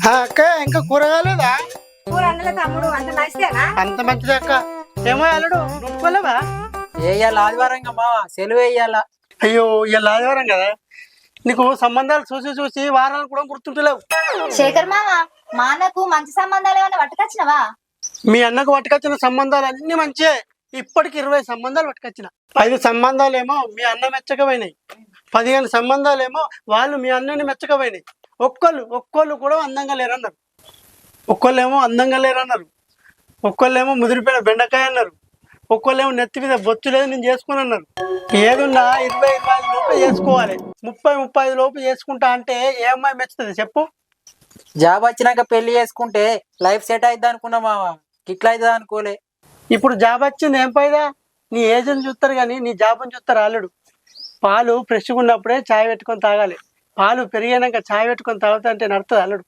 అక్క ఇంకా కూర కాలేదా? కూర అన్నల తమ్ముడు అంత నచ్చేనా? అంత మంచిది అక్క. ఏమో అల్లుడు నువ్వుకోలేవా? వేయాలి ఆదివారం మావా సెలవు వేయాల. అయ్యో ఇలా ఆదివారం కదా, నీకు సంబంధాలు చూసి చూసి వారాలు కూడా గుర్తుంటలేవు. శేఖర్ మామ మా అన్నకు మంచి సంబంధాలు ఏమన్నా పట్టుకొచ్చినవా? మీ అన్నకు పట్టుకొచ్చిన సంబంధాలు అన్ని మంచివే. ఇప్పటికి 20 సంబంధాలు పట్టుకొచ్చిన. 5 సంబంధాలేమో మీ అన్న మెచ్చకపోయినాయి, 15 సంబంధాలేమో వాళ్ళు మీ అన్నని మెచ్చకపోయినాయి. ఒక్కళ్ళు కూడా అందంగా లేరన్నారు, ఒక్కళ్ళేమో అందంగా లేరన్నారు, ఒక్కళ్ళేమో ముదిరిపోయిన బెండకాయ అన్నారు, ఒక్కళ్ళేమో నెత్తి మీద బొచ్చు లేదు నేను చేసుకుని అన్నారు. ఏదున్నా 20-25 లోపు చేసుకోవాలి. 30-35 లోపు చేసుకుంటా అంటే ఏ అమ్మాయి మెచ్చుతుంది చెప్పు? జాబ్ వచ్చినాక పెళ్లి చేసుకుంటే లైఫ్ సెట్ అయిద్ది అనుకున్నా మావా, ఇట్లా అవుతుంది అనుకోలే. ఇప్పుడు జాబ్ వచ్చింది ఏం ఫైదా? నీ ఏజ్ని చూస్తారు కానీ నీ జాబ్ని చూస్తారు అల్లుడు. పాలు ఫ్రెష్గా ఉన్నప్పుడే చాయ్ పెట్టుకొని తాగాలి, పాలు పెరిగినాక చాయ్ పెట్టుకొని తాగుతా అంటే నడుతుంది అల్లుడు.